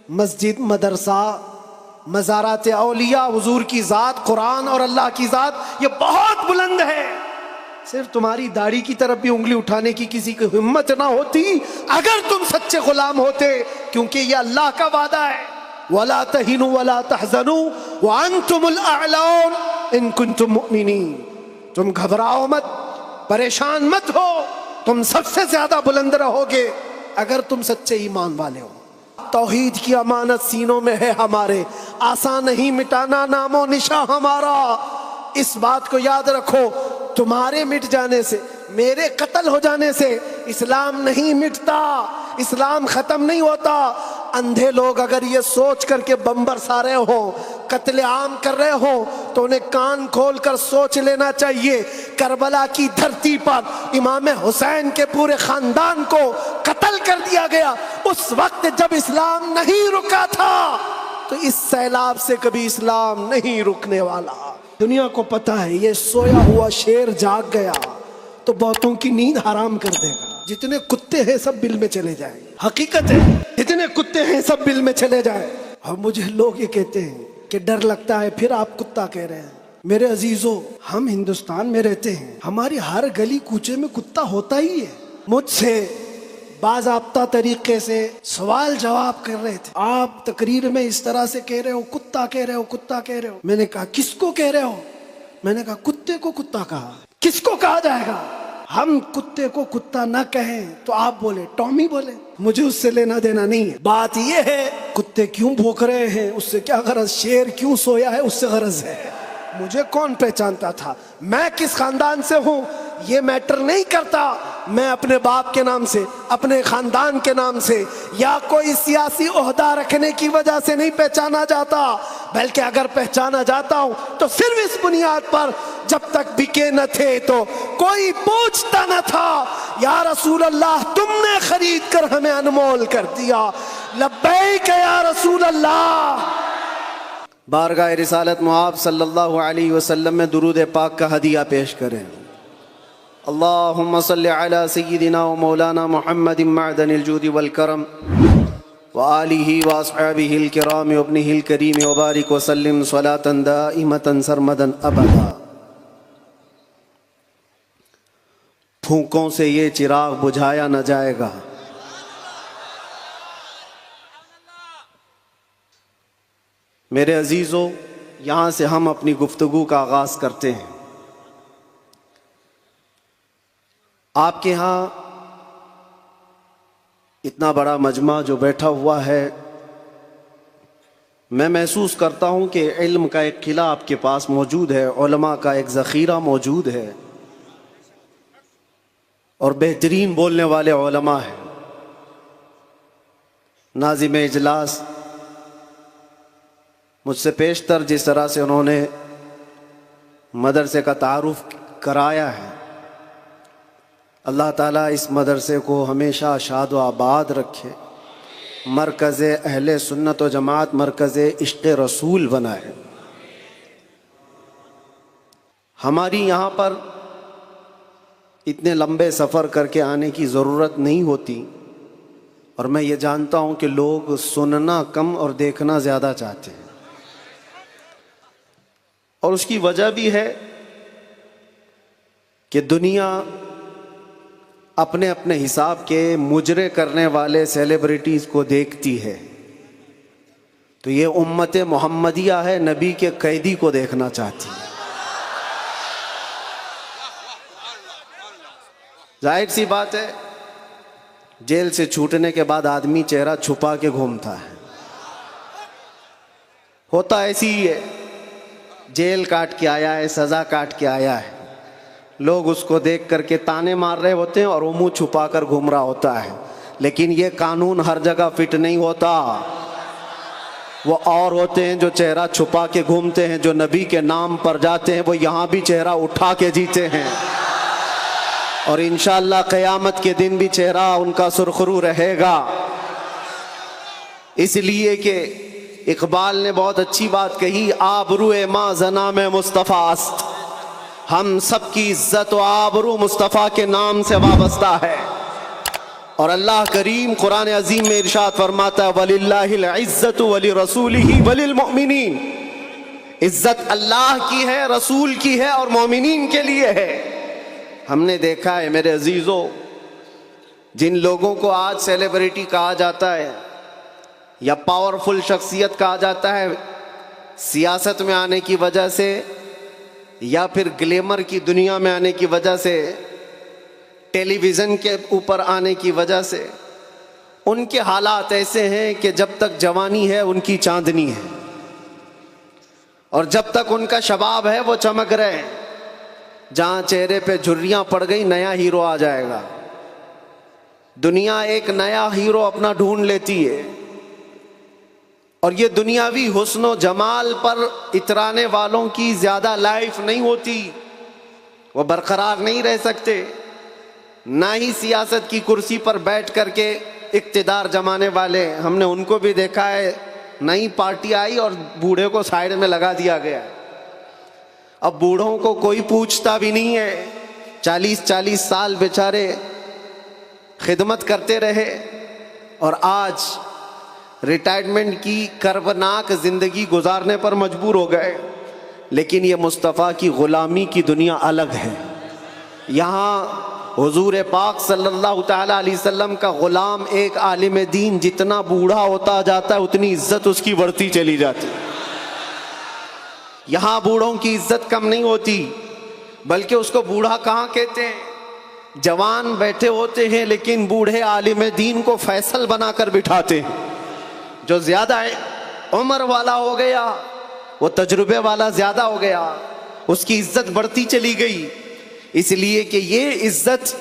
مسجد، مدرسہ، مزارات اولیاء، حضور کی ذات، قرآن اور اللہ کی ذات یہ بہت بلند ہے. صرف تمہاری داڑھی کی طرف بھی انگلی اٹھانے کی کسی کی ہمت نہ ہوتی اگر تم سچے غلام ہوتے، کیونکہ یہ اللہ کا وعدہ ہے. وَلَا تَهِنُوا وَلَا تَحْزَنُوا وَأَنْتُمُ الْأَعْلَوْنَ إِن كُنتُم مُؤْمِنِينَ. تم گھبراؤ مت، پریشان مت ہو، تم سب سے زیادہ بلند رہو گے اگر تم سچے ایمان والے ہو. توحید کی امانت سینوں میں ہے ہمارے، آسان نہیں مٹانا نام و نشاں ہمارا. اس بات کو یاد رکھو، تمہارے مٹ جانے سے، میرے قتل ہو جانے سے اسلام نہیں مٹتا، اسلام ختم نہیں ہوتا. اندھے لوگ اگر یہ سوچ کر کے بم برسا رہے ہوں، قتل عام کر رہے ہوں، تو انہیں کان کھول کر سوچ لینا چاہیے. کربلا کی دھرتی پر امام حسین کے پورے خاندان کو قتل کر دیا گیا. اس وقت جب اسلام نہیں رکا تھا تو اس سیلاب سے کبھی اسلام نہیں رکنے والا. دنیا کو پتہ ہے یہ سویا ہوا شیر جاگ گیا تو بہتوں کی نیند حرام کر دے گا. جتنے کتے ہیں سب بل میں چلے جائیں. حقیقت ہے، جتنے کتے ہیں سب بل میں چلے جائیں. اور مجھے لوگ یہ کہتے ہیں کہ ڈر لگتا ہے، پھر آپ کتا کہہ رہے ہیں. میرے عزیزو، ہم ہندوستان میں رہتے ہیں، ہماری ہر گلی کوچے میں کتا ہوتا ہی ہے. مجھ سے باضابطہ طریقے سے سوال جواب کر رہے تھے. آپ تقریر میں اس طرح سے کہہ رہے ہو، کتا کہہ رہے ہو، کتا کہہ رہے ہو. میں نے کہا کس کو کہہ رہے ہو؟ میں نے کہا کتے کو کتا کہا. کس کو کہا جائے گا؟ ہم کتے کو کتا نہ کہیں تو آپ بولے ٹامی بولے، مجھے اس سے لینا دینا نہیں ہے. بات یہ ہے کتے کیوں بھوک رہے ہیں اس سے کیا غرض، شیر کیوں سویا ہے اس سے غرض ہے. مجھے کون پہچانتا تھا، میں کس خاندان سے ہوں یہ میٹر نہیں کرتا. میں اپنے باپ کے نام سے، اپنے خاندان کے نام سے یا کوئی سیاسی عہدہ رکھنے کی وجہ سے نہیں پہچانا جاتا، بلکہ اگر پہچانا جاتا ہوں تو صرف اس بنیاد پر جب تک بکے نہ تھے تو کوئی پوچھتا نہ تھا یا رسول اللہ تم نے خرید کر ہمیں انمول کر دیا، لبیک یا رسول اللہ. بارگاہ رسالت مآب صلی اللہ علیہ وسلم میں درود پاک کا ہدیہ پیش کریں. اللہم صلی علی سیدنا و مولانا محمد معدن الجود والکرم وآلہ واصحابہ الکرام وابنہ الکریم وبارک وسلم صلاة دائمة سرمدا ابدا. پھونکوں سے یہ چراغ بجھایا نہ جائے گا. میرے عزیزو، یہاں سے ہم اپنی گفتگو کا آغاز کرتے ہیں. آپ کے ہاں اتنا بڑا مجمع جو بیٹھا ہوا ہے، میں محسوس کرتا ہوں کہ علم کا ایک قلعہ آپ کے پاس موجود ہے، علماء کا ایک ذخیرہ موجود ہے، اور بہترین بولنے والے علماء ہیں. ناظم اجلاس مجھ سے پیشتر جس طرح سے انہوں نے مدرسے کا تعارف کرایا ہے، اللہ تعالیٰ اس مدرسے کو ہمیشہ شاد و آباد رکھے، مرکز اہل سنت و جماعت، مرکز عشق رسول بنائے. ہماری یہاں پر اتنے لمبے سفر کر کے آنے کی ضرورت نہیں ہوتی، اور میں یہ جانتا ہوں کہ لوگ سننا کم اور دیکھنا زیادہ چاہتے ہیں، اور اس کی وجہ بھی ہے کہ دنیا اپنے اپنے حساب کے مجرے کرنے والے سیلیبریٹیز کو دیکھتی ہے، تو یہ امت محمدیہ ہے، نبی کے قیدی کو دیکھنا چاہتی ہے. ظاہر سی بات ہے، جیل سے چھوٹنے کے بعد آدمی چہرہ چھپا کے گھومتا ہے، ہوتا ایسی ہی ہے. جیل کاٹ کے آیا ہے، سزا کاٹ کے آیا ہے، لوگ اس کو دیکھ کر کے تانے مار رہے ہوتے ہیں اور وہ منہ چھپا کر گھوم رہا ہوتا ہے. لیکن یہ قانون ہر جگہ فٹ نہیں ہوتا. وہ اور ہوتے ہیں جو چہرہ چھپا کے گھومتے ہیں، جو نبی کے نام پر جاتے ہیں وہ یہاں بھی چہرہ اٹھا کے جیتے ہیں، اور انشاءاللہ قیامت کے دن بھی چہرہ ان کا سرخرو رہے گا. اس لیے کہ اقبال نے بہت اچھی بات کہی، آبروئے ما زنا میں مصطفیٰ است. ہم سب کی عزت و آبرو مصطفیٰ کے نام سے وابستہ ہے. اور اللہ کریم قرآن عظیم میں ارشاد فرماتا ہے وَلِلَّهِ الْعِزَّةُ وَلِرَسُولِهِ وَلِلْمُؤْمِنِينَ، عزت اللہ کی ہے، رسول کی ہے اور مومنین کے لیے ہے۔ ہم نے دیکھا ہے میرے عزیزو، جن لوگوں کو آج سیلیبریٹی کہا جاتا ہے یا پاورفل شخصیت کہا جاتا ہے، سیاست میں آنے کی وجہ سے یا پھر گلیمر کی دنیا میں آنے کی وجہ سے، ٹیلی ویژن کے اوپر آنے کی وجہ سے، ان کے حالات ایسے ہیں کہ جب تک جوانی ہے ان کی چاندنی ہے، اور جب تک ان کا شباب ہے وہ چمک رہے ہیں۔ جہاں چہرے پہ جھریاں پڑ گئی نیا ہیرو آ جائے گا، دنیا ایک نیا ہیرو اپنا ڈھونڈ لیتی ہے، اور یہ دنیاوی حسن و جمال پر اترانے والوں کی زیادہ لائف نہیں ہوتی، وہ برقرار نہیں رہ سکتے۔ نہ ہی سیاست کی کرسی پر بیٹھ کر کے اقتدار جمانے والے، ہم نے ان کو بھی دیکھا ہے، نئی پارٹی آئی اور بوڑھے کو سائیڈ میں لگا دیا گیا۔ اب بوڑھوں کو کوئی پوچھتا بھی نہیں ہے، 40 سال بیچارے خدمت کرتے رہے اور آج ریٹائرمنٹ کی کربناک زندگی گزارنے پر مجبور ہو گئے۔ لیکن یہ مصطفیٰ کی غلامی کی دنیا الگ ہے۔ یہاں حضور پاک صلی اللہ تعالیٰ علیہ وسلم کا غلام ایک عالم دین جتنا بوڑھا ہوتا جاتا ہے اتنی عزت اس کی بڑھتی چلی جاتی۔ یہاں بوڑھوں کی عزت کم نہیں ہوتی، بلکہ اس کو بوڑھا کہاں کہتے ہیں؟ جوان بیٹھے ہوتے ہیں لیکن بوڑھے عالم دین کو فیصل بنا کر بٹھاتے ہیں۔ جو زیادہ عمر والا ہو گیا، وہ تجربے والا زیادہ ہو گیا، اس کی عزت بڑھتی چلی گئی، اس لیے کہ یہ عزت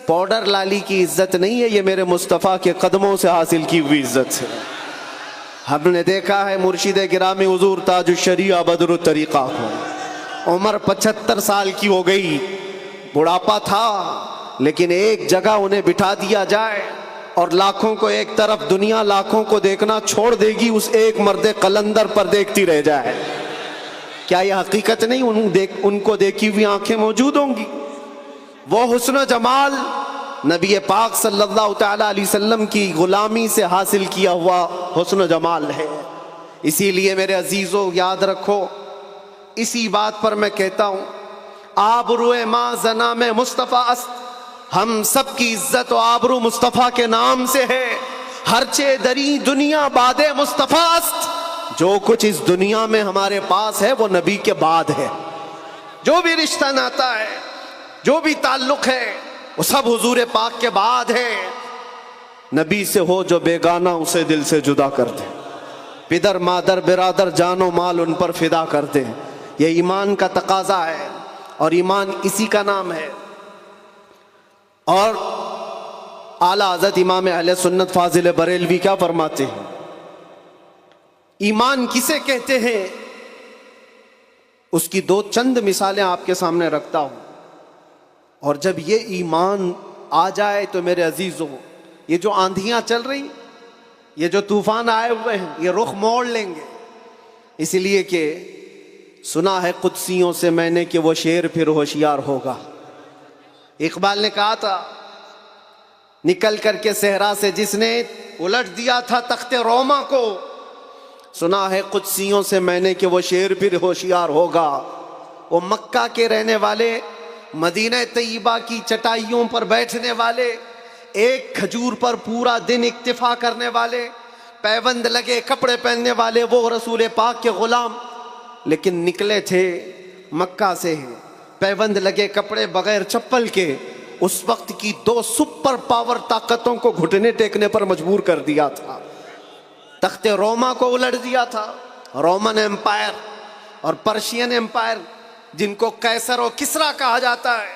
پاؤڈر لالی کی عزت نہیں ہے، یہ میرے مصطفیٰ کے قدموں سے حاصل کی ہوئی عزت ہے۔ ہم نے دیکھا ہے مرشد گرامی حضور تاج الشریعہ بدر الطریقہ کو عمر 75 سال کی ہو گئی، بڑھاپا تھا، لیکن ایک جگہ انہیں بٹھا دیا جائے اور لاکھوں کو ایک طرف، دنیا لاکھوں کو دیکھنا چھوڑ دے گی، اس ایک مرد قلندر پر دیکھتی رہ جائے۔ کیا یہ حقیقت نہیں؟ ان کو دیکھی ہوئی آنکھیں موجود ہوں گی۔ وہ حسن و جمال نبی پاک صلی اللہ تعالیٰ علیہ وسلم کی غلامی سے حاصل کیا ہوا حسن و جمال ہے۔ اسی لیے میرے عزیزو یاد رکھو، اسی بات پر میں کہتا ہوں، آبرو ما زنا میں مصطفیٰ است، ہم سب کی عزت و آبرو مصطفیٰ کے نام سے ہے۔ ہرچے دری دنیا باد مصطفیٰ است، جو کچھ اس دنیا میں ہمارے پاس ہے وہ نبی کے بعد ہے۔ جو بھی رشتہ ناتا ہے، جو بھی تعلق ہے، وہ سب حضور پاک کے بعد ہے۔ نبی سے ہو جو بیگانہ اسے دل سے جدا کر دے، پدر مادر برادر جان و مال ان پر فدا کر دے۔ یہ ایمان کا تقاضا ہے اور ایمان اسی کا نام ہے۔ اور اعلیٰ حضرت امام اہل سنت فاضل بریلوی کیا فرماتے ہیں؟ ایمان کسے کہتے ہیں؟ اس کی دو چند مثالیں آپ کے سامنے رکھتا ہوں، اور جب یہ ایمان آ جائے تو میرے عزیزوں، یہ جو آندھیاں چل رہی، یہ جو طوفان آئے ہوئے ہیں، یہ رخ موڑ لیں گے۔ اس لیے کہ سنا ہے قدسیوں سے میں نے کہ وہ شیر پھر ہوشیار ہوگا۔ اقبال نے کہا تھا، نکل کر کے صحرا سے جس نے الٹ دیا تھا تخت روما کو، سنا ہے قدسیوں سے میں نے کہ وہ شیر پھر ہوشیار ہوگا۔ وہ مکہ کے رہنے والے، مدینہ طیبہ کی چٹائیوں پر بیٹھنے والے، ایک کھجور پر پورا دن اکتفا کرنے والے، پیوند لگے کپڑے پہننے والے، وہ رسول پاک کے غلام، لیکن نکلے تھے مکہ سے پیوند لگے کپڑے بغیر چپل کے۔ اس وقت کی دو سپر پاور طاقتوں کو گھٹنے ٹیکنے پر مجبور کر دیا تھا۔ تخت روما کو الٹ دیا تھا، رومن امپائر، اور پرشین امپائر جن کو قیصر و کسریٰ کہا جاتا ہے،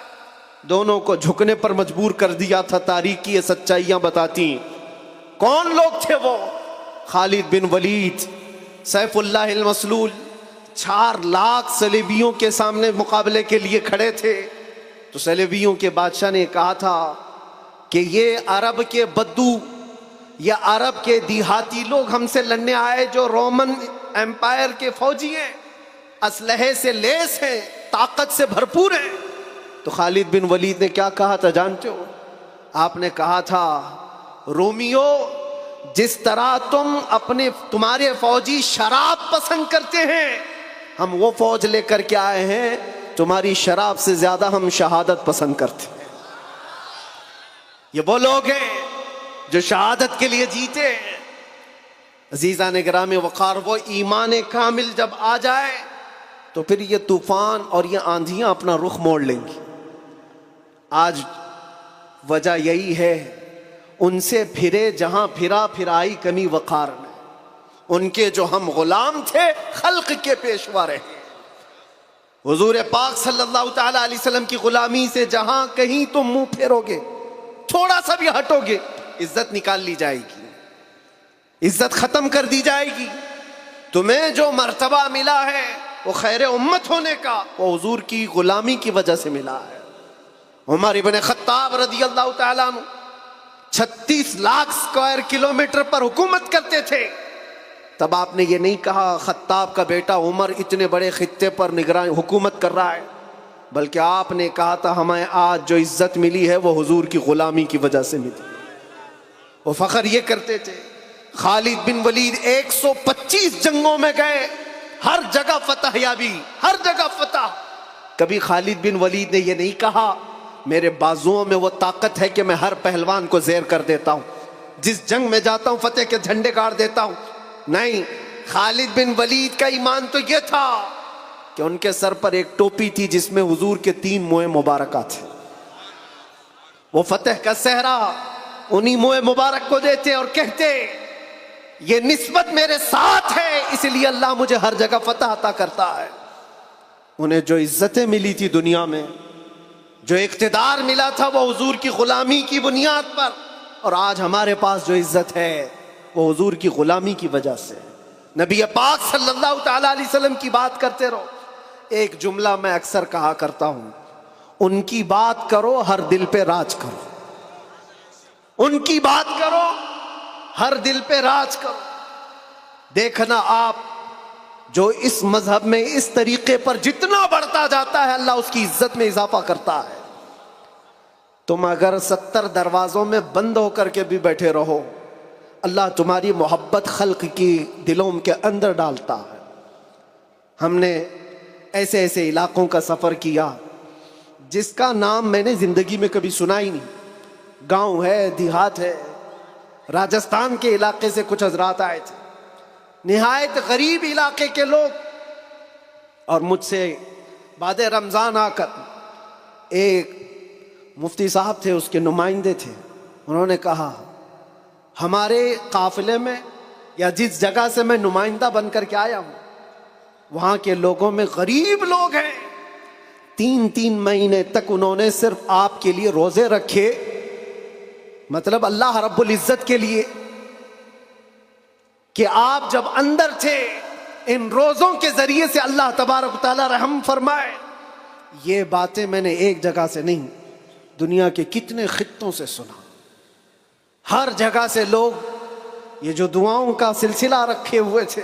دونوں کو جھکنے پر مجبور کر دیا تھا۔ تاریخ کی یہ سچائیاں بتاتی ہیں۔ کون لوگ تھے وہ؟ خالد بن ولید، سیف اللہ المسلول، 4 لاکھ صلیبیوں کے سامنے مقابلے کے لیے کھڑے تھے۔ تو صلیبیوں کے بادشاہ نے کہا تھا کہ یہ عرب کے بدو یا عرب کے دیہاتی لوگ ہم سے لڑنے آئے جو رومن امپائر کے فوجی ہیں، اسلحے سے لیس ہیں، طاقت سے بھرپور ہیں۔ تو خالد بن ولید نے کیا کہا تھا جانتے ہو؟ آپ نے کہا تھا رومیو جس طرح تمہارے فوجی شراب پسند کرتے ہیں، ہم وہ فوج لے کر کے آئے ہیں، تمہاری شراب سے زیادہ ہم شہادت پسند کرتے ہیں۔ یہ وہ لوگ ہیں جو شہادت کے لیے جیتے ہیں۔ عزیزان گرامی وقار، وہ ایمان کامل جب آ جائے تو پھر یہ طوفان اور یہ آندھیاں اپنا رخ موڑ لیں گی۔ آج وجہ یہی ہے، ان سے پھرے جہاں پھرا پھرائی کمی وقار میں، ان کے جو ہم غلام تھے خلق کے پیشوا رہے۔ حضور پاک صلی اللہ تعالی علیہ وسلم کی غلامی سے جہاں کہیں تم منہ پھیرو گے، تھوڑا سا بھی ہٹو گے، عزت نکال لی جائے گی، عزت ختم کر دی جائے گی۔ تمہیں جو مرتبہ ملا ہے وہ خیر امت ہونے کا، وہ حضور کی غلامی کی وجہ سے ملا ہے۔ عمر ابن خطاب رضی اللہ تعالیٰ عنہ 36 لاکھ اسکوائر کلومیٹر پر حکومت کرتے تھے۔ تب آپ نے یہ نہیں کہا خطاب کا بیٹا عمر اتنے بڑے خطے پر نگران حکومت کر رہا ہے، بلکہ آپ نے کہا تھا ہمیں آج جو عزت ملی ہے وہ حضور کی غلامی کی وجہ سے ملی۔ وہ فخر یہ کرتے تھے، خالد بن ولید 125 جنگوں میں گئے، ہر جگہ فتح یابی، ہر جگہ فتح۔ کبھی خالد بن ولید نے یہ نہیں کہا میرے بازوؤں میں وہ طاقت ہے کہ میں ہر پہلوان کو زیر کر دیتا ہوں، جس جنگ میں جاتا ہوں فتح کے جھنڈے گاڑ دیتا ہوں۔ نہیں، خالد بن ولید کا ایمان تو یہ تھا کہ ان کے سر پر ایک ٹوپی تھی جس میں حضور کے 3 موئے مبارکہ تھے۔ وہ فتح کا صحرا انہی موئے مبارک کو دیتے اور کہتے یہ نسبت میرے ساتھ ہے، اس لیے اللہ مجھے ہر جگہ فتح عطا کرتا ہے۔ انہیں جو عزتیں ملی تھی دنیا میں، جو اقتدار ملا تھا، وہ حضور کی غلامی کی بنیاد پر، اور آج ہمارے پاس جو عزت ہے وہ حضور کی غلامی کی وجہ سے۔ نبی پاک صلی اللہ تعالی علیہ وسلم کی بات کرتے رہو۔ ایک جملہ میں اکثر کہا کرتا ہوں، ان کی بات کرو ہر دل پہ راج کرو، ان کی بات کرو ہر دل پہ راج کرو۔ دیکھنا آپ جو اس مذہب میں اس طریقے پر جتنا بڑھتا جاتا ہے اللہ اس کی عزت میں اضافہ کرتا ہے۔ تم اگر 70 دروازوں میں بند ہو کر کے بھی بیٹھے رہو، اللہ تمہاری محبت خلق کی دلوں کے اندر ڈالتا ہے۔ ہم نے ایسے ایسے علاقوں کا سفر کیا جس کا نام میں نے زندگی میں کبھی سنا ہی نہیں، گاؤں ہے، دیہات ہے۔ راجستھان کے علاقے سے کچھ حضرات آئے تھے، نہایت غریب علاقے کے لوگ، اور مجھ سے بعد رمضان آ کر ایک مفتی صاحب تھے، اس کے نمائندے تھے، انہوں نے کہا ہمارے قافلے میں یا جس جگہ سے میں نمائندہ بن کر کے آیا ہوں وہاں کے لوگوں میں غریب لوگ ہیں، 3 مہینے تک انہوں نے صرف آپ کے لیے روزے رکھے، مطلب اللہ رب العزت کے لیے کہ آپ جب اندر تھے ان روزوں کے ذریعے سے اللہ تبارک و تعالی رحم فرمائے۔ یہ باتیں میں نے ایک جگہ سے نہیں، دنیا کے کتنے خطوں سے سنا۔ ہر جگہ سے لوگ یہ جو دعاؤں کا سلسلہ رکھے ہوئے تھے،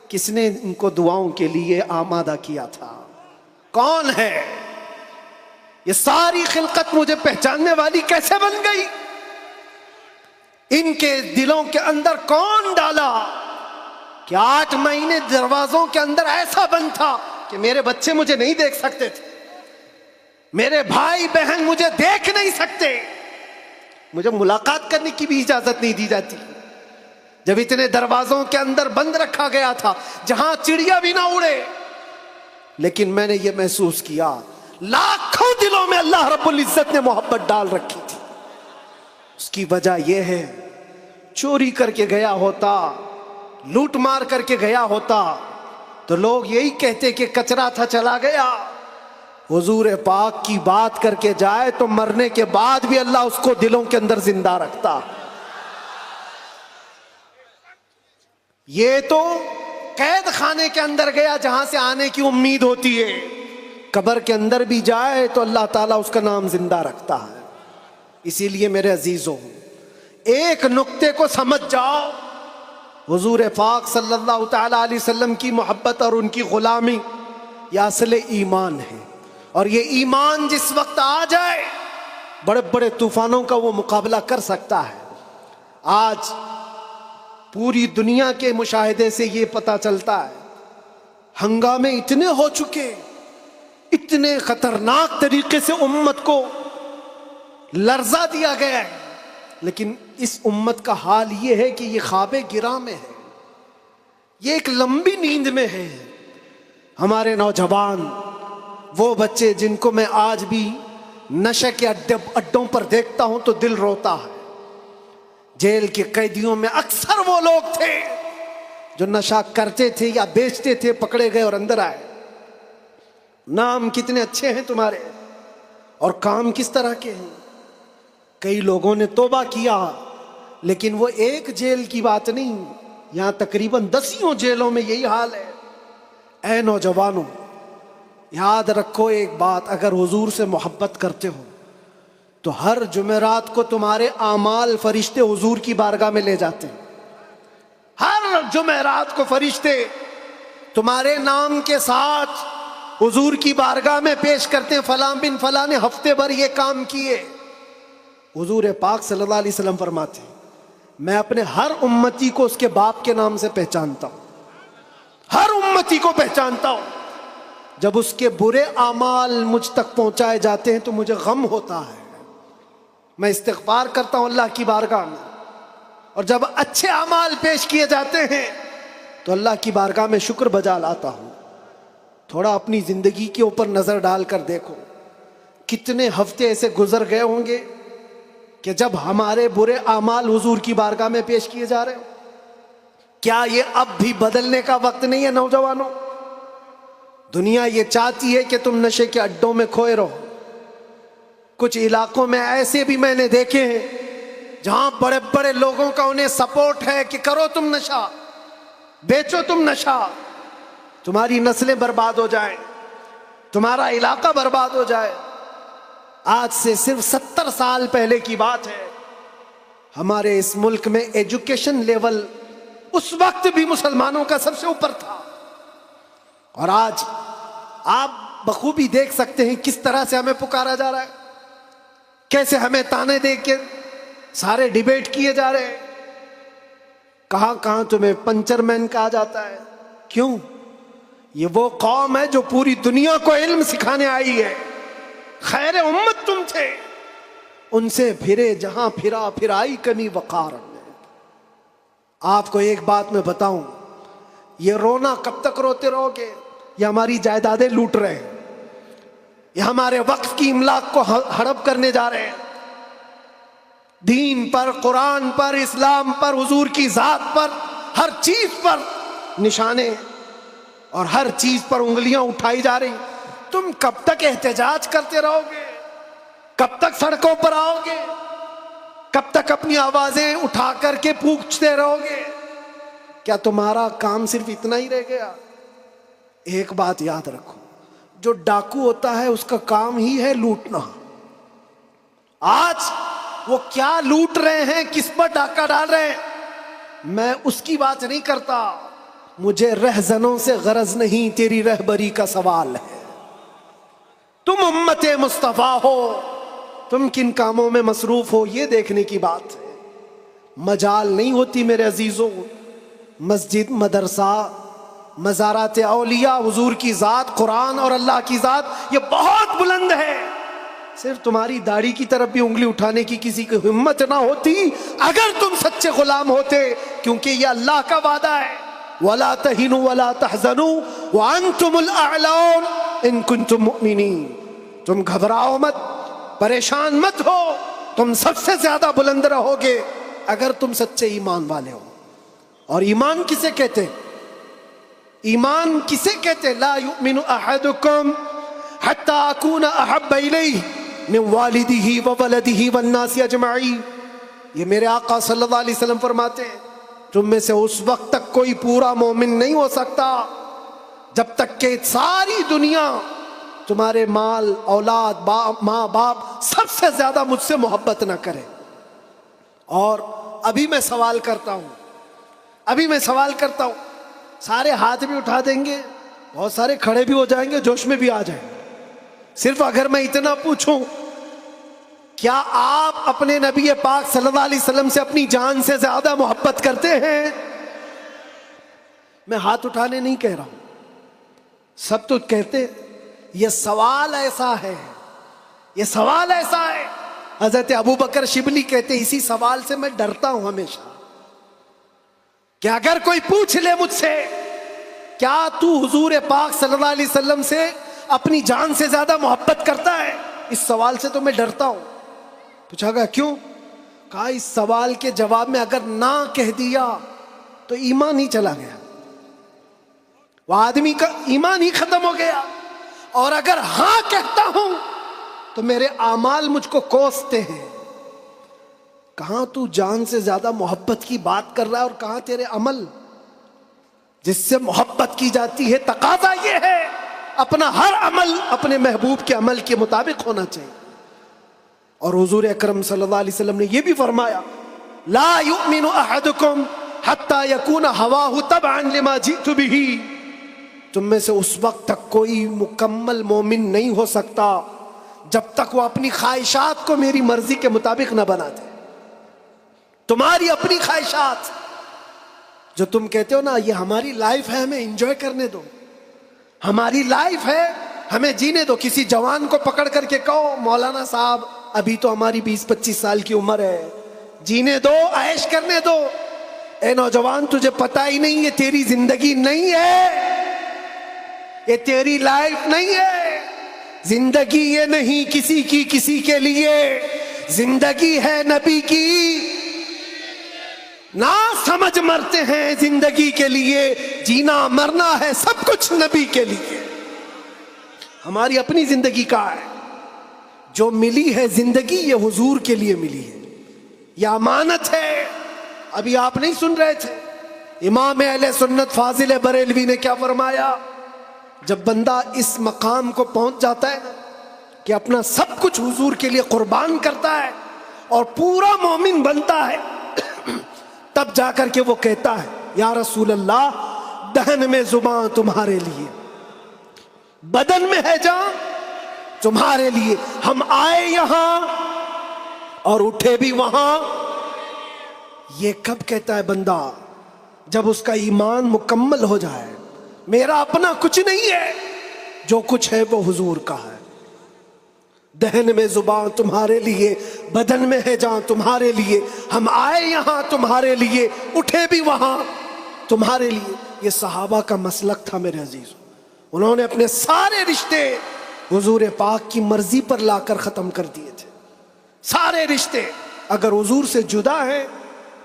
کس نے ان کو دعاؤں کے لیے آمادہ کیا تھا؟ کون ہے؟ یہ ساری خلقت مجھے پہچاننے والی کیسے بن گئی؟ ان کے دلوں کے اندر کون ڈالا کہ 8 مہینے دروازوں کے اندر ایسا بند تھا کہ میرے بچے مجھے نہیں دیکھ سکتے تھے، میرے بھائی بہن مجھے دیکھ نہیں سکتے، مجھے ملاقات کرنے کی بھی اجازت نہیں دی جاتی۔ جب اتنے دروازوں کے اندر بند رکھا گیا تھا جہاں چڑیا بھی نہ اڑے، لیکن میں نے یہ محسوس کیا لاکھوں دلوں میں اللہ رب العزت نے محبت ڈال رکھی تھی۔ اس کی وجہ یہ ہے، چوری کر کے گیا ہوتا، لوٹ مار کر کے گیا ہوتا تو لوگ یہی کہتے کہ کچرا تھا چلا گیا۔ حضور پاک کی بات کر کے جائے تو مرنے کے بعد بھی اللہ اس کو دلوں کے اندر زندہ رکھتا۔ یہ تو قید خانے کے اندر گیا جہاں سے آنے کی امید ہوتی ہے، قبر کے اندر بھی جائے تو اللہ تعالیٰ اس کا نام زندہ رکھتا ہے۔ اسی لیے میرے عزیزوں، ایک نقطے کو سمجھ جاؤ، حضور پاک صلی اللہ تعالی علیہ وسلم کی محبت اور ان کی غلامی یہ اصل ایمان ہے، اور یہ ایمان جس وقت آ جائے بڑے بڑے طوفانوں کا وہ مقابلہ کر سکتا ہے۔ آج پوری دنیا کے مشاہدے سے یہ پتہ چلتا ہے ہنگامے اتنے ہو چکے، اتنے خطرناک طریقے سے امت کو لرزا دیا گیا ہے، لیکن اس امت کا حال یہ ہے کہ یہ خواب گراں میں ہے، یہ ایک لمبی نیند میں ہے۔ ہمارے نوجوان، وہ بچے جن کو میں آج بھی نشے کے اڈوں پر دیکھتا ہوں تو دل روتا ہے۔ جیل کے قیدیوں میں اکثر وہ لوگ تھے جو نشہ کرتے تھے یا بیچتے تھے، پکڑے گئے اور اندر آئے۔ نام کتنے اچھے ہیں تمہارے اور کام کس طرح کے ہیں۔ کئی لوگوں نے توبہ کیا، لیکن وہ ایک جیل کی بات نہیں، یہاں تقریباً 10 جیلوں میں یہی حال ہے۔ اے نوجوانوں، یاد رکھو ایک بات، اگر حضور سے محبت کرتے ہو تو ہر جمعرات کو تمہارے اعمال فرشتے حضور کی بارگاہ میں لے جاتے ہیں۔ ہر جمعرات کو فرشتے تمہارے نام کے ساتھ حضور کی بارگاہ میں پیش کرتے ہیں، فلاں بن فلاں نے ہفتے بھر یہ کام کیے۔ حضور پاک صلی اللہ علیہ وسلم فرماتے ہیں میں اپنے ہر امتی کو اس کے باپ کے نام سے پہچانتا ہوں، ہر امتی کو پہچانتا ہوں۔ جب اس کے برے اعمال مجھ تک پہنچائے جاتے ہیں تو مجھے غم ہوتا ہے، میں استغفار کرتا ہوں اللہ کی بارگاہ میں، اور جب اچھے اعمال پیش کیے جاتے ہیں تو اللہ کی بارگاہ میں شکر بجا لاتا ہوں۔ تھوڑا اپنی زندگی کے اوپر نظر ڈال کر دیکھو، کتنے ہفتے ایسے گزر گئے ہوں گے کہ جب ہمارے برے اعمال حضور کی بارگاہ میں پیش کیے جا رہے ہو۔ کیا یہ اب بھی بدلنے کا وقت نہیں ہے نوجوانوں؟ دنیا یہ چاہتی ہے کہ تم نشے کے اڈوں میں کھوئے رہو۔ کچھ علاقوں میں ایسے بھی میں نے دیکھے ہیں جہاں بڑے بڑے لوگوں کا انہیں سپورٹ ہے کہ کرو تم نشہ، بیچو تم نشہ، تمہاری نسلیں برباد ہو جائیں، تمہارا علاقہ برباد ہو جائے۔ آج سے صرف 70 سال پہلے کی بات ہے، ہمارے اس ملک میں ایجوکیشن لیول اس وقت بھی مسلمانوں کا سب سے اوپر تھا، اور آج آپ بخوبی دیکھ سکتے ہیں کس طرح سے ہمیں پکارا جا رہا ہے، کیسے ہمیں تانے دے کے سارے ڈیبیٹ کیے جا رہے ہیں۔ کہاں کہاں تمہیں پنچر مین کہا جاتا ہے، کیوں؟ یہ وہ قوم ہے جو پوری دنیا کو علم سکھانے آئی ہے، خیر امت تم تھے، ان سے پھرے جہاں پھرا پھر آئی کمی وقار میں۔ آپ کو ایک بات میں بتاؤں، یہ رونا کب تک روتے رہو گے؟ یہ ہماری جائیدادیں لوٹ رہے ہیں، یہ ہمارے وقف کی املاک کو ہڑپ کرنے جا رہے ہیں، دین پر، قرآن پر، اسلام پر، حضور کی ذات پر، ہر چیز پر نشانے اور ہر چیز پر انگلیاں اٹھائی جا رہی۔ تم کب تک احتجاج کرتے رہو گے؟ کب تک سڑکوں پر آؤ گے؟ کب تک اپنی آوازیں اٹھا کر کے پوچھتے رہو گے؟ کیا تمہارا کام صرف اتنا ہی رہ گیا؟ ایک بات یاد رکھو، جو ڈاکو ہوتا ہے اس کا کام ہی ہے لوٹنا۔ آج وہ کیا لوٹ رہے ہیں، کس پر ڈاکہ ڈال رہے ہیں، میں اس کی بات نہیں کرتا، مجھے رہزنوں سے غرض نہیں، تیری رہبری کا سوال ہے۔ تم امت مصطفیٰ ہو، تم کن کاموں میں مصروف ہو، یہ دیکھنے کی بات ہے۔ مجال نہیں ہوتی میرے عزیزوں، مسجد، مدرسہ، مزارات اولیاء، حضور کی ذات، قرآن اور اللہ کی ذات یہ بہت بلند ہے۔ صرف تمہاری داڑھی کی طرف بھی انگلی اٹھانے کی کسی کی ہمت نہ ہوتی اگر تم سچے غلام ہوتے، کیونکہ یہ اللہ کا وعدہ ہے، وَلَا تَهِنُوا وَلَا تَحْزَنُوا وَأَنْتُمُ الْأَعْلَوْنَ إِن كُنتُم مُؤْمِنِينَ۔ تم گھبراؤ مت، پریشان مت ہو، تم سب سے زیادہ بلند رہو گے اگر تم سچے ایمان والے ہو۔ اور ایمان کسے کہتے؟ ایمان کسے کہتے؟ لا یؤمن احدکم حتی اکون احب الیہ من والدہ وولدہ والناس اجمعین۔ یہ میرے آقا صلی اللہ علیہ وسلم فرماتے ہیں تم میں سے اس وقت تک کوئی پورا مومن نہیں ہو سکتا جب تک کہ ساری دنیا تمہارے مال، اولاد، ماں باپ سب سے زیادہ مجھ سے محبت نہ کرے۔ اور ابھی میں سوال کرتا ہوں، سارے ہاتھ بھی اٹھا دیں گے، بہت سارے کھڑے بھی ہو جائیں گے، جوش میں بھی آ جائیں گے۔ صرف اگر میں اتنا پوچھوں کیا آپ اپنے نبی پاک صلی اللہ علیہ وسلم سے اپنی جان سے زیادہ محبت کرتے ہیں؟ میں ہاتھ اٹھانے نہیں کہہ رہا ہوں، سب تو کہتے ہیں۔ یہ سوال ایسا ہے، یہ سوال ایسا ہے، حضرت ابو بکر شبلی کہتے ہیں اسی سوال سے میں ڈرتا ہوں ہمیشہ، کہ اگر کوئی پوچھ لے مجھ سے کیا تو حضور پاک صلی اللہ علیہ وسلم سے اپنی جان سے زیادہ محبت کرتا ہے، اس سوال سے تو میں ڈرتا ہوں۔ پوچھا گیا کیوں؟ کہا اس سوال کے جواب میں اگر نہ کہہ دیا تو ایمان ہی چلا گیا، وہ آدمی کا ایمان ہی ختم ہو گیا، اور اگر ہاں کہتا ہوں تو میرے اعمال مجھ کو کوستے ہیں۔ کہاں تو جان سے زیادہ محبت کی بات کر رہا ہے اور کہاں تیرے عمل جس سے محبت کی جاتی ہے۔ تقاضا یہ ہے اپنا ہر عمل اپنے محبوب کے عمل کے مطابق ہونا چاہیے۔ اور حضور اکرم صلی اللہ علیہ وسلم نے یہ بھی فرمایا لا یؤمن احدکم حتی یکون ہواہ تبعا لما جئت بہ، تم میں سے اس وقت تک کوئی مکمل مومن نہیں ہو سکتا جب تک وہ اپنی خواہشات کو میری مرضی کے مطابق نہ بنا دے۔ تمہاری اپنی خواہشات جو تم کہتے ہو نا یہ ہماری لائف ہے، ہمیں انجوائے کرنے دو، ہماری لائف ہے ہمیں جینے دو۔ کسی جوان کو پکڑ کر کے کہو مولانا صاحب ابھی تو ہماری 20-25 سال کی عمر ہے، جینے دو، عیش کرنے دو۔ اے نوجوان تجھے پتہ ہی نہیں یہ تیری زندگی نہیں ہے، یہ تیری لائف نہیں ہے۔ زندگی یہ نہیں کسی کی کسی کے لیے، زندگی ہے نبی کی، نہ سمجھ مرتے ہیں زندگی کے لیے، جینا مرنا ہے سب کچھ نبی کے لیے۔ ہماری اپنی زندگی کا ہے، جو ملی ہے زندگی یہ حضور کے لیے ملی ہے، یہ امانت ہے۔ ابھی آپ نہیں سن رہے تھے امام اہل سنت فاضل بریلوی نے کیا فرمایا؟ جب بندہ اس مقام کو پہنچ جاتا ہے نا کہ اپنا سب کچھ حضور کے لیے قربان کرتا ہے اور پورا مومن بنتا ہے، تب جا کر کے وہ کہتا ہے یا رسول اللہ دہن میں زبان تمہارے لیے، بدن میں ہے جان تمہارے لیے، ہم آئے یہاں اور اٹھے بھی وہاں۔ یہ کب کہتا ہے بندہ؟ جب اس کا ایمان مکمل ہو جائے، میرا اپنا کچھ نہیں ہے، جو کچھ ہے وہ حضور کا ہے۔ دہن میں زبان تمہارے لیے، بدن میں ہے جان تمہارے لیے، ہم آئے یہاں تمہارے لیے، اٹھے بھی وہاں تمہارے لیے۔ یہ صحابہ کا مسلک تھا میرے عزیزوں، انہوں نے اپنے سارے رشتے حضور پاک کی مرضی پر لا کر ختم کر دیے تھے۔ سارے رشتے اگر حضور سے جدا ہیں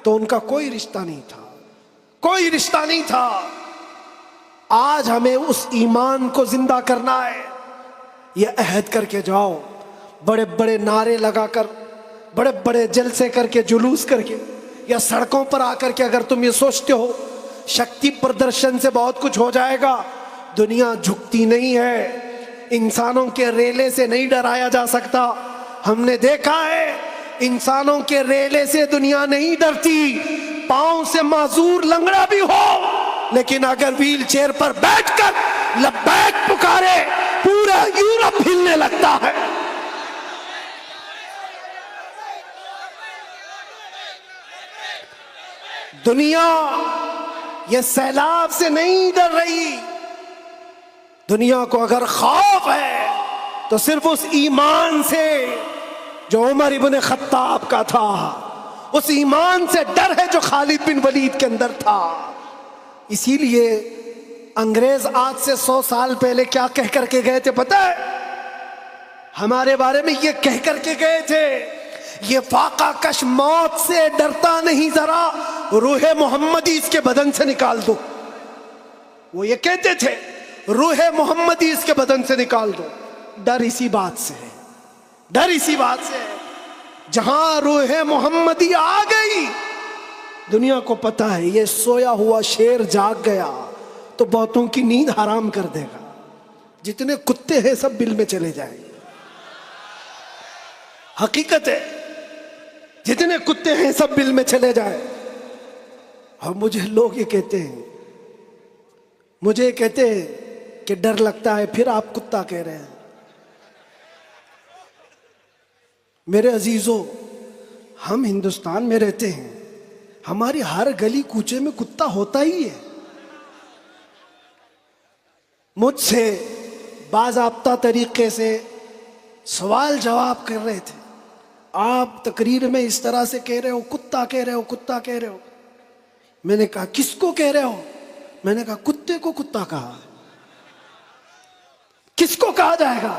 تو ان کا کوئی رشتہ نہیں تھا، کوئی رشتہ نہیں تھا۔ آج ہمیں اس ایمان کو زندہ کرنا ہے۔ یہ عہد کر کے جاؤ، بڑے بڑے نعرے لگا کر، بڑے بڑے جلسے کر کے، جلوس کر کے، یا سڑکوں پر آ کر کے اگر تم یہ سوچتے ہو شکتی پردرشن سے بہت کچھ ہو جائے گا، دنیا جھکتی نہیں ہے۔ انسانوں کے ریلے سے نہیں ڈرایا جا سکتا۔ ہم نے دیکھا ہے انسانوں کے ریلے سے دنیا نہیں ڈرتی۔ پاؤں سے معذور لنگڑا بھی ہو لیکن اگر ویل چیئر پر بیٹھ کر لبیک پکارے پورا یورپ ہلنے لگتا ہے۔ دنیا یہ سیلاب سے نہیں ڈر رہی، دنیا کو اگر خوف ہے تو صرف اس ایمان سے جو عمر ابن خطاب کا تھا، اس ایمان سے ڈر ہے جو خالد بن ولید کے اندر تھا۔ اسی لیے انگریز آج سے 100 سال پہلے کیا کہہ کر کے گئے تھے پتہ ہے؟ ہمارے بارے میں یہ کہہ کر کے گئے تھے یہ فاقہ کش موت سے ڈرتا نہیں، ذرا روح محمدی اس کے بدن سے نکال دو۔ وہ یہ کہتے تھے روح محمدی اس کے بدن سے نکال دو۔ ڈر اسی بات سے ہے، ڈر اسی بات سے ہے۔ جہاں روح محمدی آ گئی دنیا کو پتہ ہے یہ سویا ہوا شیر جاگ گیا تو بہتوں کی نیند حرام کر دے گا۔ جتنے کتے ہیں سب بل میں چلے جائیں گے، حقیقت ہے، جتنے کتے ہیں سب بل میں چلے جائیں۔ اور مجھے لوگ یہ کہتے ہیں، مجھے کہتے ہیں کہ ڈر لگتا ہے، پھر آپ کتا کہہ رہے ہیں۔ میرے عزیزو، ہم ہندوستان میں رہتے ہیں، ہماری ہر گلی کوچے میں کتا ہوتا ہی ہے۔ مجھ سے باضابطہ طریقے سے سوال جواب کر رہے تھے، آپ تقریر میں اس طرح سے کہہ رہے ہو، کتا کہہ رہے ہو، کتا کہہ رہے ہو۔ میں نے کہا کس کو کہہ رہے ہو؟ میں نے کہا کتے کو کتا کہا، کس کو کہا جائے گا؟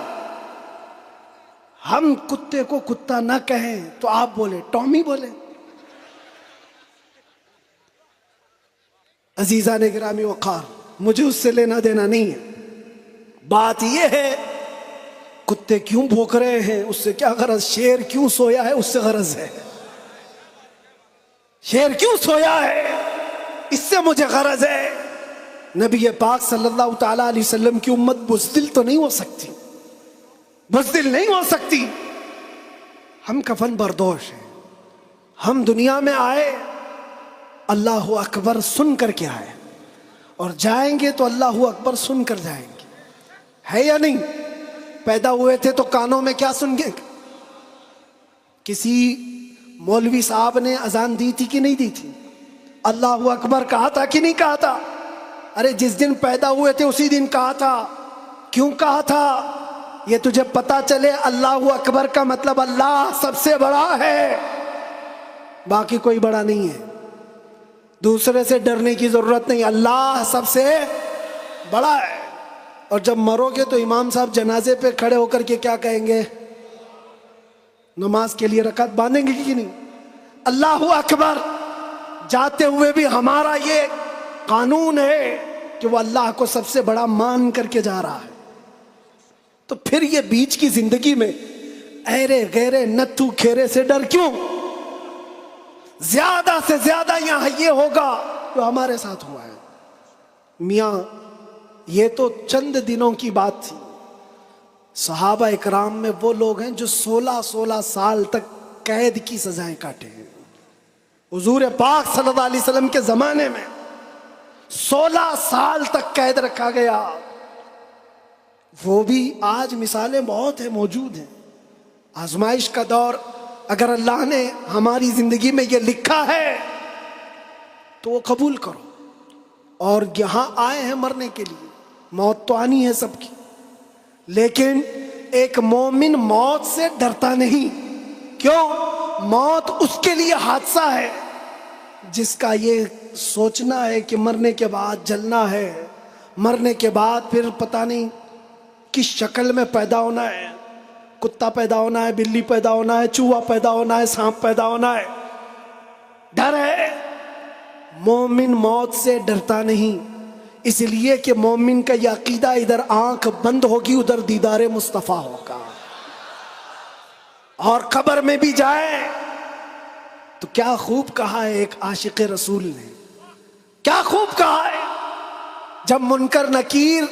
ہم کتے کو کتا نہ کہیں تو آپ بولے ٹامی بولے۔ عزیزان گرامی وقار، مجھے اس سے لینا دینا نہیں ہے، بات یہ ہے کتے کیوں بھونک رہے ہیں اس سے کیا غرض، شیر کیوں سویا ہے اس سے غرض ہے، شیر کیوں سویا ہے اس سے مجھے غرض ہے۔ نبی پاک صلی اللہ تعالی علیہ وسلم کی امت بزدل تو نہیں ہو سکتی، بزدل نہیں ہو سکتی۔ ہم کفن بردوش ہیں، ہم دنیا میں آئے اللہ اکبر سن کر کے آئے، اور جائیں گے تو اللہ اکبر سن کر جائیں گے، ہے یا نہیں؟ پیدا ہوئے تھے تو کانوں میں کیا سن گے؟ کسی مولوی صاحب نے اذان دی تھی کہ نہیں دی تھی؟ اللہ اکبر کہا تھا کہ نہیں کہا تھا؟ ارے جس دن پیدا ہوئے تھے اسی دن کہا تھا۔ کیوں کہا تھا؟ یہ تجھے پتا چلے اللہ اکبر کا مطلب اللہ سب سے بڑا ہے، باقی کوئی بڑا نہیں ہے، دوسرے سے ڈرنے کی ضرورت نہیں، اللہ سب سے بڑا ہے۔ اور جب مرو گے تو امام صاحب جنازے پہ کھڑے ہو کر کے کیا کہیں گے؟ نماز کے لیے رکعت باندھیں گے کہ نہیں؟ اللہ اکبر جاتے ہوئے بھی ہمارا یہ قانون ہے کہ وہ اللہ کو سب سے بڑا مان کر کے جا رہا ہے۔ تو پھر یہ بیچ کی زندگی میں ایرے غیرے نتھو کھیرے سے ڈر کیوں؟ زیادہ سے زیادہ یہاں یہ ہوگا جو ہمارے ساتھ ہوا ہے۔ میاں یہ تو چند دنوں کی بات تھی، صحابہ اکرام میں وہ لوگ ہیں جو 16 سال تک قید کی سزائیں کاٹے ہیں۔ حضور پاک صلی اللہ علیہ وسلم کے زمانے میں 16 سال تک قید رکھا گیا۔ وہ بھی آج مثالیں بہت ہیں، موجود ہیں۔ آزمائش کا دور، اگر اللہ نے ہماری زندگی میں یہ لکھا ہے تو وہ قبول کرو۔ اور یہاں آئے ہیں مرنے کے لیے، موت تو آنی ہے سب کی، لیکن ایک مومن موت سے ڈرتا نہیں۔ کیوں؟ موت اس کے لیے حادثہ ہے جس کا یہ سوچنا ہے کہ مرنے کے بعد جلنا ہے، مرنے کے بعد پھر پتہ نہیں کس شکل میں پیدا ہونا ہے، کتا پیدا ہونا ہے، بلی پیدا ہونا ہے، چوہا پیدا ہونا ہے، سانپ پیدا ہونا ہے، ڈر ہے۔ مومن موت سے ڈرتا نہیں، اس لیے کہ مومن کا یہ عقیدہ ادھر آنکھ بند ہوگی ادھر دیدار مصطفیٰ ہوگا، اور قبر میں بھی جائے تو کیا خوب کہا ہے ایک عاشق رسول نے، کیا خوب کہا ہے، جب منکر نکیر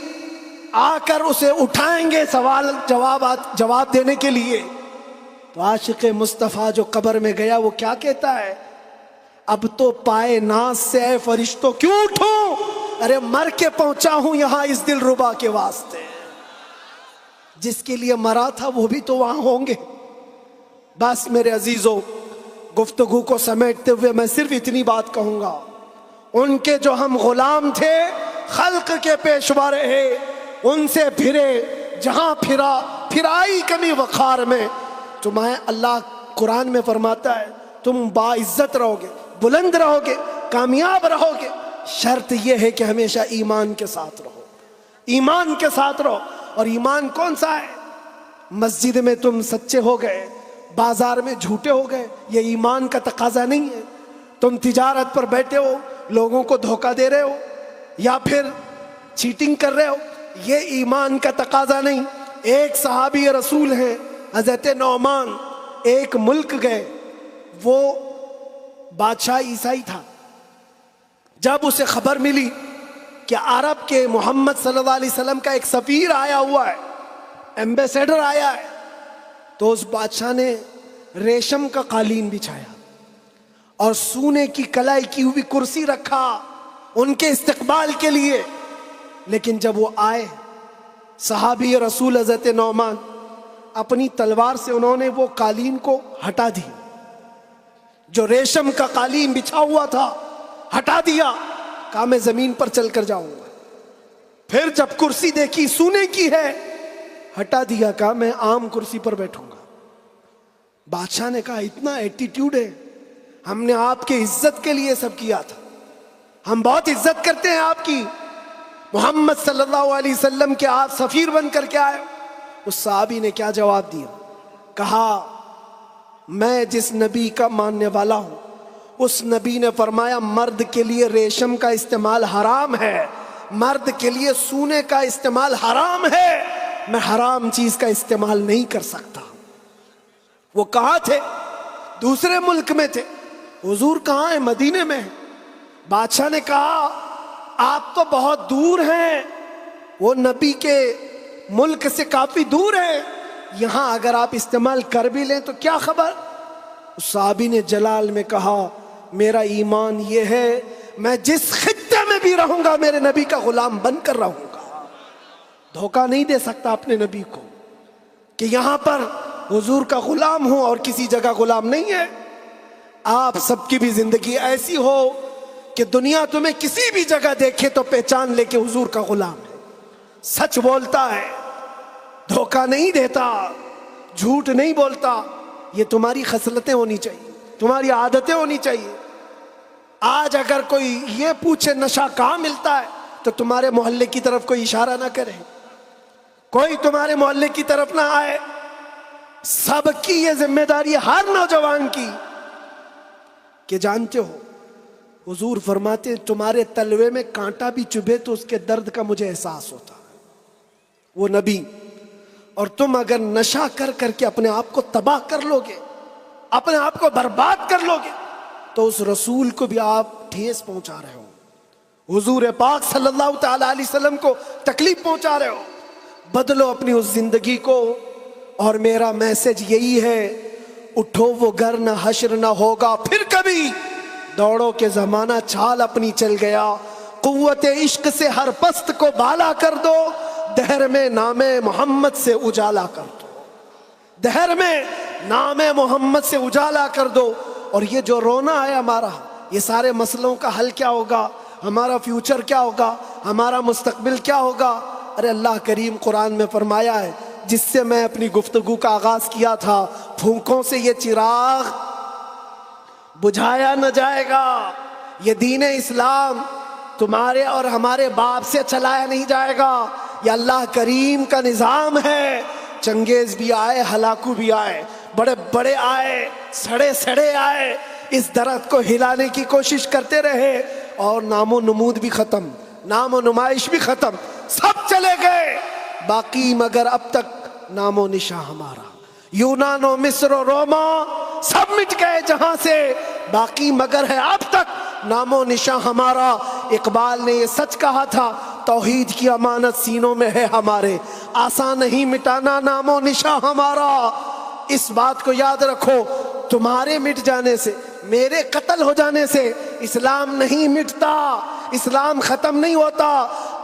آ کر اسے اٹھائیں گے سوال جواب دینے کے لیے، تو عاشق مصطفیٰ جو قبر میں گیا وہ کیا کہتا ہے؟ اب تو پائے ناز سے اے فرشتوں کیوں اٹھوں، ارے مر کے پہنچا ہوں یہاں اس دل ربا کے واسطے۔ جس کے لیے مرا تھا وہ بھی تو وہاں ہوں گے۔ بس میرے عزیزو، گفتگو کو سمیٹتے ہوئے میں صرف اتنی بات کہوں گا، ان کے جو ہم غلام تھے، خلق کے پیشوا رہے، ان سے پھرے، جہاں پھرائی کمی وقار میں، تمہیں اللہ قرآن میں فرماتا ہے تم باعزت رہو گے، بلند رہو گے، کامیاب رہو گے، شرط یہ ہے کہ ہمیشہ ایمان کے ساتھ رہو، ایمان کے ساتھ رہو۔ اور ایمان کون سا ہے؟ مسجد میں تم سچے ہو گئے، بازار میں جھوٹے ہو گئے، یہ ایمان کا تقاضا نہیں ہے۔ تم تجارت پر بیٹھے ہو، لوگوں کو دھوکہ دے رہے ہو یا پھر چیٹنگ کر رہے ہو، یہ ایمان کا تقاضا نہیں۔ ایک صحابی رسول ہیں حضرت نعمان، ایک ملک گئے، وہ بادشاہ عیسائی تھا۔ جب اسے خبر ملی کہ عرب کے محمد صلی اللہ علیہ وسلم کا ایک سفیر آیا ہوا ہے، ایمبیسیڈر آیا ہے، تو اس بادشاہ نے ریشم کا قالین بچھایا اور سونے کی کلائی کی ہوئی کرسی رکھا ان کے استقبال کے لیے۔ لیکن جب وہ آئے، صحابی رسول حضرت نعمان، اپنی تلوار سے انہوں نے وہ قالین کو ہٹا دیا، جو ریشم کا قالین بچھا ہوا تھا ہٹا دیا، کہا میں زمین پر چل کر جاؤں گا۔ پھر جب کرسی دیکھی سونے کی ہے، ہٹا دیا، کہا میں عام کرسی پر بیٹھوں گا۔ بادشاہ نے کہا اتنا ایٹیٹیوڈ ہے، ہم نے آپ کے عزت کے لیے سب کیا تھا، ہم بہت عزت کرتے ہیں آپ کی، محمد صلی اللہ علیہ وسلم کے آپ سفیر بن کر کے آئے۔ اس صحابی نے کیا جواب دیا؟ کہا میں جس نبی کا ماننے والا ہوں اس نبی نے فرمایا مرد کے لیے ریشم کا استعمال حرام ہے، مرد کے لیے سونے کا استعمال حرام ہے، میں حرام چیز کا استعمال نہیں کر سکتا۔ وہ کہاں تھے؟ دوسرے ملک میں تھے۔ حضور کہاں ہیں؟ مدینے میں ہیں۔ بادشاہ نے کہا آپ تو بہت دور ہیں، وہ نبی کے ملک سے کافی دور ہیں، یہاں اگر آپ استعمال کر بھی لیں تو کیا خبر؟ اس صحابی نے جلال میں کہا میرا ایمان یہ ہے میں جس خطے میں بھی رہوں گا میرے نبی کا غلام بن کر رہوں گا، دھوکہ نہیں دے سکتا اپنے نبی کو کہ یہاں پر حضور کا غلام ہوں اور کسی جگہ غلام نہیں ہے۔ آپ سب کی بھی زندگی ایسی ہو کہ دنیا تمہیں کسی بھی جگہ دیکھے تو پہچان لے کہ حضور کا غلام ہے، سچ بولتا ہے، دھوکہ نہیں دیتا، جھوٹ نہیں بولتا۔ یہ تمہاری خصلتیں ہونی چاہیے، تمہاری عادتیں ہونی چاہیے۔ آج اگر کوئی یہ پوچھے نشہ کہاں ملتا ہے تو تمہارے محلے کی طرف کوئی اشارہ نہ کرے، کوئی تمہارے محلے کی طرف نہ آئے۔ سب کی یہ ذمہ داری ہر نوجوان کی کہ جانتے ہو حضور فرماتے تمہارے تلوے میں کانٹا بھی چبھے تو اس کے درد کا مجھے احساس ہوتا ہے، وہ نبی۔ اور تم اگر نشہ کر کر کے اپنے آپ کو تباہ کر لو گے، اپنے آپ کو برباد کر لو گے تو اس رسول کو بھی آپ ٹھیس پہنچا رہے ہو، حضور پاک صلی اللہ تعالی علیہ وسلم کو تکلیف پہنچا رہے ہو۔ بدلو اپنی اس زندگی کو، اور میرا میسج یہی ہے اٹھو وہ گھر نہ حشر نہ ہوگا پھر کبھی، دوڑو کے زمانہ چھال اپنی چل گیا، قوت عشق سے ہر پست کو بالا کر دو، دہر میں نام محمد سے اجالا کر دو، دہر میں نام محمد سے اجالا کر دو۔ اور یہ جو رونا ہے ہمارا، یہ سارے مسئلوں کا حل کیا ہوگا، ہمارا فیوچر کیا ہوگا، ہمارا مستقبل کیا ہوگا؟ ارے اللہ کریم قرآن میں فرمایا ہے، جس سے میں اپنی گفتگو کا آغاز کیا تھا، پھونکوں سے یہ چراغ بجھایا نہ جائے گا، یہ دین اسلام تمہارے اور ہمارے باپ سے چلایا نہیں جائے گا، یہ اللہ کریم کا نظام ہے۔ چنگیز بھی آئے، ہلاکو بھی آئے، بڑے بڑے آئے، سڑے سڑے آئے، اس درخت کو ہلانے کی کوشش کرتے رہے، اور نام و نمود بھی ختم، نام و نمائش بھی ختم، سب چلے گئے، باقی مگر اب تک نام و نشاں ہمارا۔ یونان و مصر و روما سب مٹ گئے جہاں سے، باقی مگر ہے اب تک نام و نشاں ہمارا۔ اقبال نے یہ سچ کہا تھا، توحید کی امانت سینوں میں ہے ہمارے، آسان نہیں مٹانا نام و نشاں ہمارا۔ اس بات کو یاد رکھو، تمہارے مٹ جانے سے، میرے قتل ہو جانے سے اسلام نہیں مٹتا، اسلام ختم نہیں ہوتا۔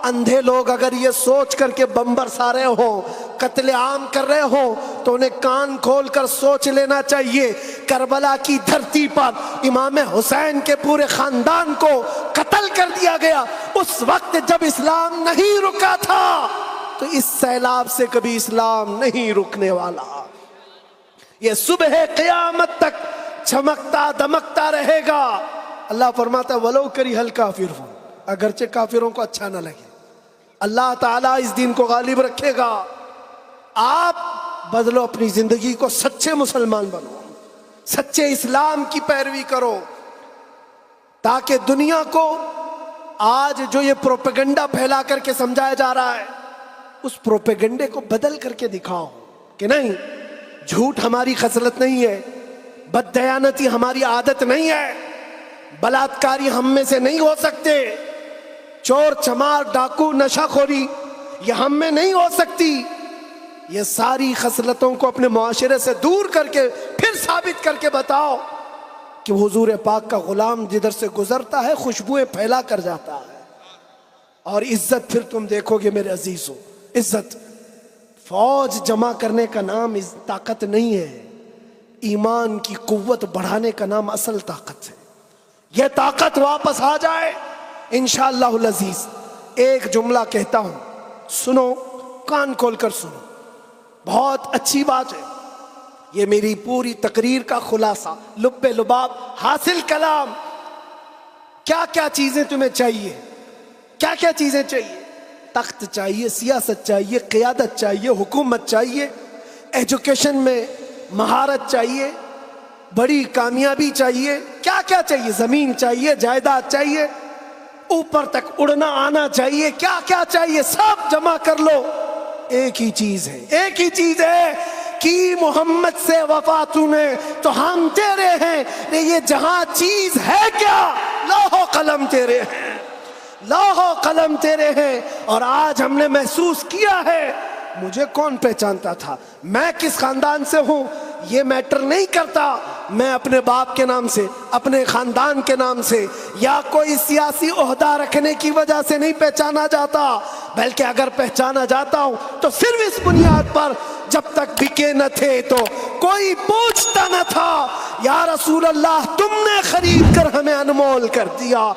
اندھے لوگ اگر یہ سوچ کر کے بم برسا رہے ہوں، قتل عام کر رہے ہوں، تو انہیں کان کھول کر سوچ لینا چاہیے، کربلا کی دھرتی پر امام حسین کے پورے خاندان کو قتل کر دیا گیا، اس وقت جب اسلام نہیں رکا تھا، تو اس سیلاب سے کبھی اسلام نہیں رکنے والا، یہ صبح قیامت تک چمکتا دمکتا رہے گا۔ اللہ فرماتا ہے وَلَوْ كَرِهَ الْكَافِرُونَ، اگرچہ کافروں کو اچھا نہ لگے، اللہ تعالیٰ اس دین کو غالب رکھے گا۔ آپ بدلو اپنی زندگی کو، سچے مسلمان بنو، سچے اسلام کی پیروی کرو، تاکہ دنیا کو آج جو یہ پروپیگنڈا پھیلا کر کے سمجھایا جا رہا ہے، اس پروپیگنڈے کو بدل کر کے دکھاؤ کہ نہیں، جھوٹ ہماری خصلت نہیں ہے، بددیانتی ہماری عادت نہیں ہے، بلاತ್ಕಾری ہم میں سے نہیں ہو سکتے، چور چمار ڈاکو نشہ خوری یہ ہم میں نہیں ہو سکتی۔ یہ ساری خصلتوں کو اپنے معاشرے سے دور کر کے پھر ثابت کر کے بتاؤ کہ حضور پاک کا غلام جدھر سے گزرتا ہے خوشبوئیں پھیلا کر جاتا ہے، اور عزت پھر تم دیکھو گے میرے عزیزو، عزت فوج جمع کرنے کا نام اس طاقت نہیں ہے، ایمان کی قوت بڑھانے کا نام اصل طاقت ہے۔ یہ طاقت واپس آ جائے انشاءاللہ العزیز۔ ایک جملہ کہتا ہوں، سنو، کان کھول کر سنو، بہت اچھی بات ہے، یہ میری پوری تقریر کا خلاصہ، لب لباب، حاصل کلام۔ کیا کیا چیزیں تمہیں چاہیے؟ کیا کیا چیزیں چاہیے؟ تخت چاہیے، سیاست چاہیے، قیادت چاہیے، حکومت چاہیے، ایجوکیشن میں مہارت چاہیے، بڑی کامیابی چاہیے، کیا کیا چاہیے؟ زمین چاہیے، جائیداد چاہیے، اوپر تک اڑنا آنا چاہیے، کیا کیا چاہیے؟ سب جمع کر لو، ایک ہی چیز ہے، ایک ہی چیز ہے کہ محمد سے وفا تو نے تو ہم تیرے ہیں۔ یہ جہاں چیز ہے کیا؟ لوح و قلم تیرے ہیں، لوح و قلم تیرے ہیں۔ اور آج ہم نے محسوس کیا ہے، مجھے کون پہچانتا تھا، میں کس خاندان سے ہوں یہ میٹر نہیں کرتا، میں اپنے باپ کے نام سے، اپنے خاندان کے نام سے یا کوئی سیاسی عہدہ رکھنے کی وجہ سے نہیں پہچانا جاتا، بلکہ اگر پہچانا جاتا ہوں تو صرف اس بنیاد پر جب تک بکے نہ تھے تو کوئی پوچھتا نہ تھا، یا رسول اللہ تم نے خرید کر ہمیں انمول کر دیا،